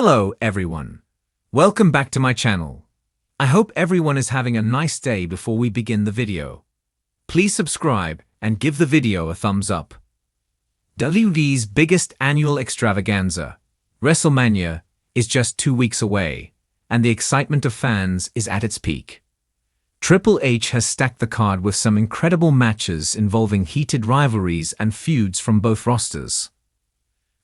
Hello everyone. Welcome back to my channel. I hope everyone is having a nice day. Before we begin the video, please subscribe and give the video a thumbs up. WWE's biggest annual extravaganza, WrestleMania, is just 2 weeks away, and the excitement of fans is at its peak. Triple H has stacked the card with some incredible matches involving heated rivalries and feuds from both rosters.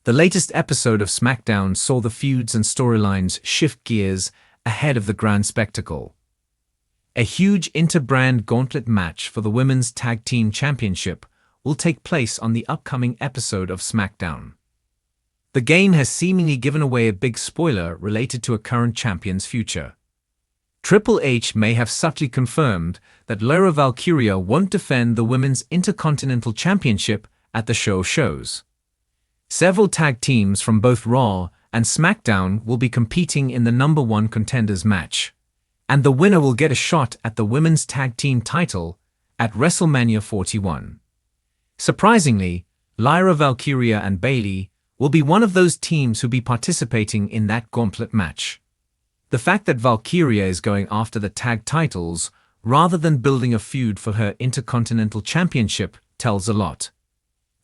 The latest episode of SmackDown saw the feuds and storylines shift gears ahead of the grand spectacle. A huge inter-brand gauntlet match for the Women's Tag Team Championship will take place on the upcoming episode of SmackDown. The game has seemingly given away a big spoiler related to a current champion's future. Triple H may have subtly confirmed that Lyra Valkyria won't defend the Women's Intercontinental Championship at the shows. Several tag teams from both Raw and SmackDown will be competing in the #1 contenders match, and the winner will get a shot at the Women's Tag Team title at WrestleMania 41. Surprisingly, Lyra Valkyria and Bayley will be one of those teams who'll be participating in that gauntlet match. The fact that Valkyria is going after the tag titles rather than building a feud for her Intercontinental Championship tells a lot.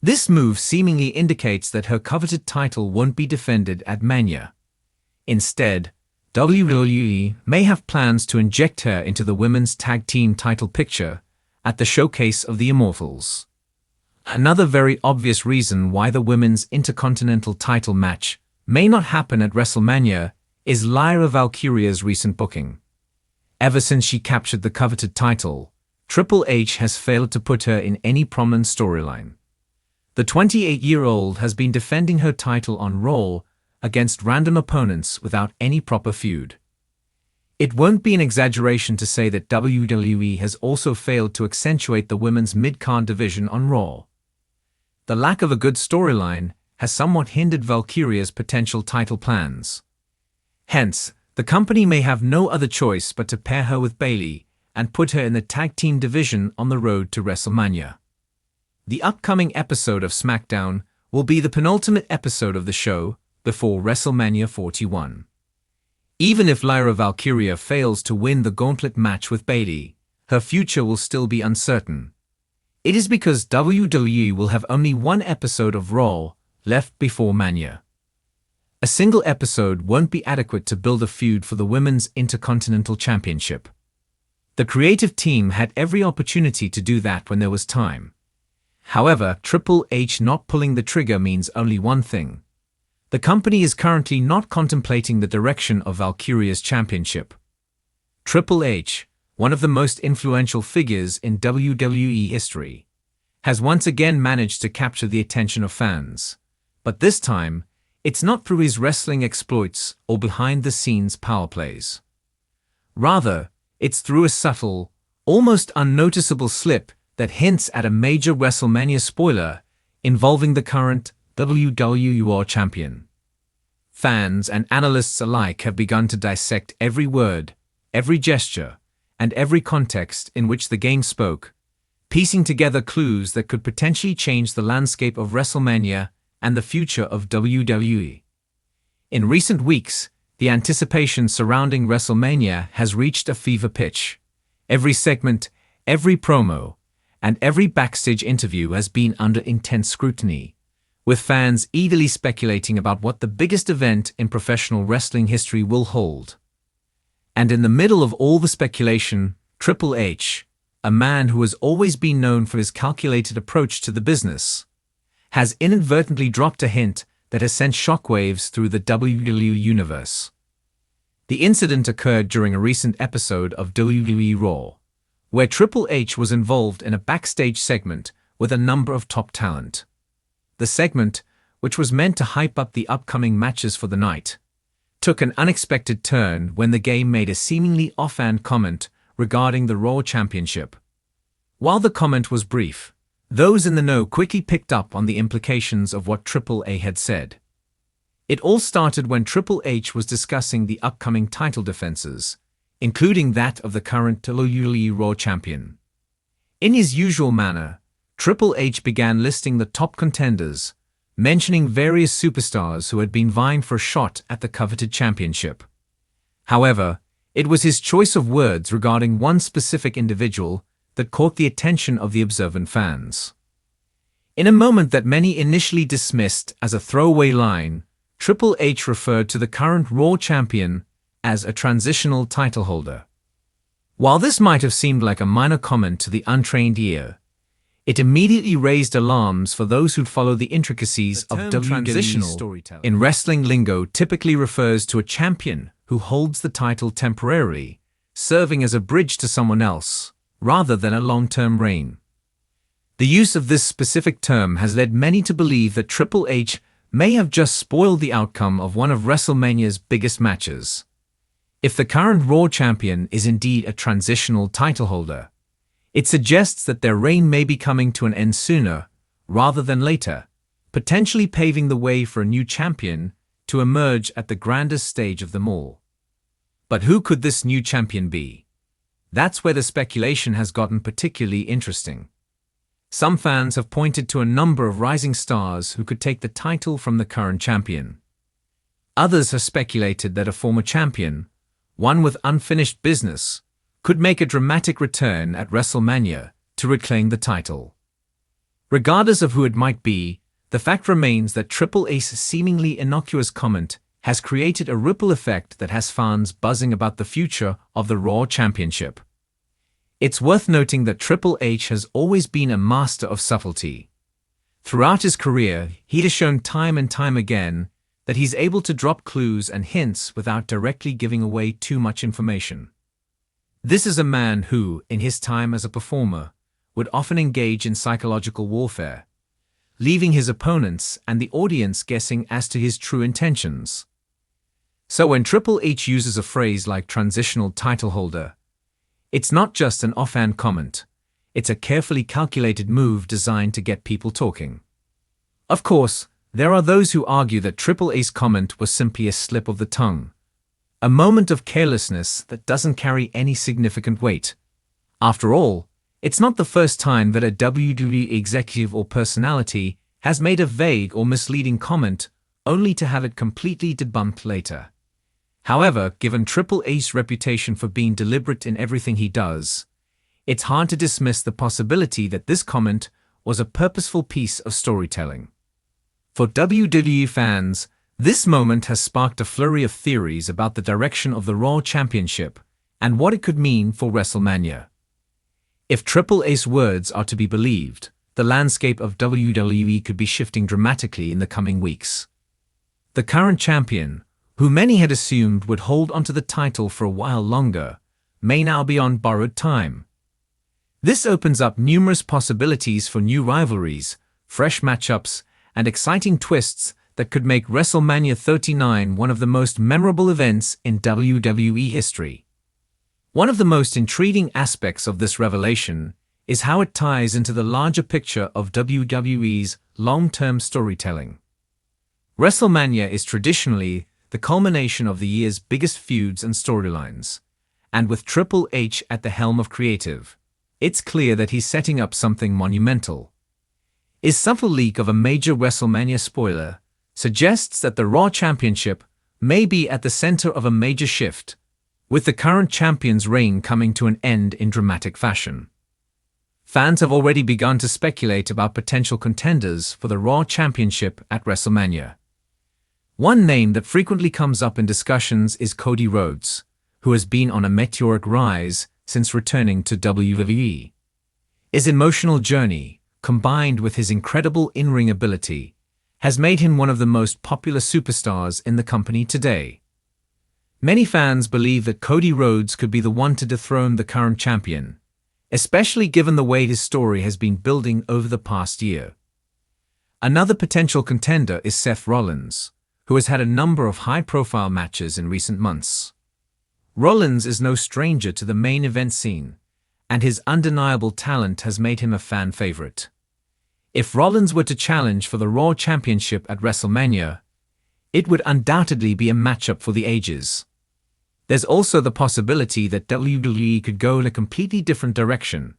This move seemingly indicates that her coveted title won't be defended at Mania. Instead, WWE may have plans to inject her into the Women's Tag Team title picture at the Showcase of the Immortals. Another very obvious reason why the Women's Intercontinental title match may not happen at WrestleMania is Lyra Valkyria's recent booking. Ever since she captured the coveted title, Triple H has failed to put her in any prominent storyline. The 28-year-old has been defending her title on Raw against random opponents without any proper feud. It won't be an exaggeration to say that WWE has also failed to accentuate the women's mid-card division on Raw. The lack of a good storyline has somewhat hindered Valkyria's potential title plans. Hence, the company may have no other choice but to pair her with Bayley and put her in the tag team division on the road to WrestleMania. The upcoming episode of SmackDown will be the penultimate episode of the show before WrestleMania 41. Even if Lyra Valkyria fails to win the gauntlet match with Bayley, her future will still be uncertain. It is because WWE will have only one episode of Raw left before Mania. A single episode won't be adequate to build a feud for the Women's Intercontinental Championship. The creative team had every opportunity to do that when there was time. However, Triple H not pulling the trigger means only one thing. The company is currently not contemplating the direction of Valkyria's championship. Triple H, one of the most influential figures in WWE history, has once again managed to capture the attention of fans. But this time, it's not through his wrestling exploits or behind-the-scenes power plays. Rather, it's through a subtle, almost unnoticeable slip that hints at a major WrestleMania spoiler involving the current WWE champion. Fans and analysts alike have begun to dissect every word, every gesture, and every context in which the game spoke, piecing together clues that could potentially change the landscape of WrestleMania and the future of WWE. In recent weeks, the anticipation surrounding WrestleMania has reached a fever pitch. Every segment, every promo, and every backstage interview has been under intense scrutiny, with fans eagerly speculating about what the biggest event in professional wrestling history will hold. And in the middle of all the speculation, Triple H, a man who has always been known for his calculated approach to the business, has inadvertently dropped a hint that has sent shockwaves through the WWE universe. The incident occurred during a recent episode of WWE Raw, where Triple H was involved in a backstage segment with a number of top talent. The segment, which was meant to hype up the upcoming matches for the night, took an unexpected turn when the game made a seemingly offhand comment regarding the Raw Championship. While the comment was brief, those in the know quickly picked up on the implications of what Triple H had said. It all started when Triple H was discussing the upcoming title defenses, including that of the current WWE Raw champion. In his usual manner, Triple H began listing the top contenders, mentioning various superstars who had been vying for a shot at the coveted championship. However, it was his choice of words regarding one specific individual that caught the attention of the observant fans. In a moment that many initially dismissed as a throwaway line, Triple H referred to the current Raw champion as a transitional title holder. While this might have seemed like a minor comment to the untrained ear, it immediately raised alarms for those who'd follow the intricacies of WWE. Transitional storytelling in wrestling lingo typically refers to a champion who holds the title temporarily, serving as a bridge to someone else, rather than a long-term reign. The use of this specific term has led many to believe that Triple H may have just spoiled the outcome of one of WrestleMania's biggest matches. If the current Raw champion is indeed a transitional title holder, it suggests that their reign may be coming to an end sooner rather than later, potentially paving the way for a new champion to emerge at the grandest stage of them all. But who could this new champion be? That's where the speculation has gotten particularly interesting. Some fans have pointed to a number of rising stars who could take the title from the current champion. Others have speculated that a former champion, one with unfinished business, could make a dramatic return at WrestleMania to reclaim the title. Regardless of who it might be, the fact remains that Triple H's seemingly innocuous comment has created a ripple effect that has fans buzzing about the future of the Raw Championship. It's worth noting that Triple H has always been a master of subtlety. Throughout his career, he has shown time and time again that he's able to drop clues and hints without directly giving away too much information. This is a man who, in his time as a performer, would often engage in psychological warfare, leaving his opponents and the audience guessing as to his true intentions. So when Triple H uses a phrase like transitional title holder, it's not just an offhand comment, it's a carefully calculated move designed to get people talking. Of course, there are those who argue that Triple H's comment was simply a slip of the tongue, a moment of carelessness that doesn't carry any significant weight. After all, it's not the first time that a WWE executive or personality has made a vague or misleading comment only to have it completely debunked later. However, given Triple H's reputation for being deliberate in everything he does, it's hard to dismiss the possibility that this comment was a purposeful piece of storytelling. For WWE fans, this moment has sparked a flurry of theories about the direction of the Raw Championship and what it could mean for WrestleMania. If Triple H's words are to be believed, the landscape of WWE could be shifting dramatically in the coming weeks. The current champion, who many had assumed would hold onto the title for a while longer, may now be on borrowed time. This opens up numerous possibilities for new rivalries, fresh matchups, and exciting twists that could make WrestleMania 39 one of the most memorable events in WWE history. One of the most intriguing aspects of this revelation is how it ties into the larger picture of WWE's long-term storytelling. WrestleMania is traditionally the culmination of the year's biggest feuds and storylines, and with Triple H at the helm of creative, it's clear that he's setting up something monumental. His subtle leak of a major WrestleMania spoiler suggests that the Raw Championship may be at the center of a major shift, with the current champion's reign coming to an end in dramatic fashion. Fans have already begun to speculate about potential contenders for the Raw Championship at WrestleMania. One name that frequently comes up in discussions is Cody Rhodes, who has been on a meteoric rise since returning to WWE. His emotional journey, combined with his incredible in-ring ability, has made him one of the most popular superstars in the company today. Many fans believe that Cody Rhodes could be the one to dethrone the current champion, especially given the way his story has been building over the past year. Another potential contender is Seth Rollins, who has had a number of high-profile matches in recent months. Rollins is no stranger to the main event scene, and his undeniable talent has made him a fan favorite. If Rollins were to challenge for the Raw Championship at WrestleMania, it would undoubtedly be a matchup for the ages. There's also the possibility that WWE could go in a completely different direction,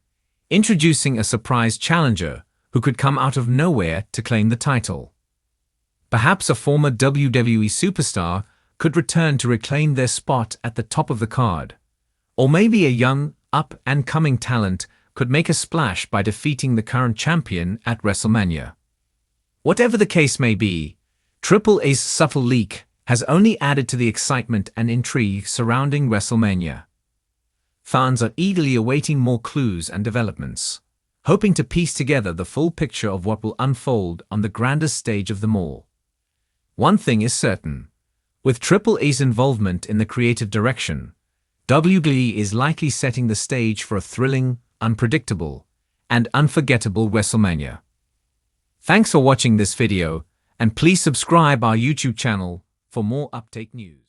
introducing a surprise challenger who could come out of nowhere to claim the title. Perhaps a former WWE superstar could return to reclaim their spot at the top of the card. Or maybe a young, up-and-coming talent could make a splash by defeating the current champion at WrestleMania. Whatever the case may be, Triple H's subtle leak has only added to the excitement and intrigue surrounding WrestleMania. Fans are eagerly awaiting more clues and developments, hoping to piece together the full picture of what will unfold on the grandest stage of them all. One thing is certain: with Triple H's involvement in the creative direction, WWE is likely setting the stage for a thrilling, unpredictable, and unforgettable WrestleMania. Thanks for watching this video, and please subscribe our YouTube channel for more update news.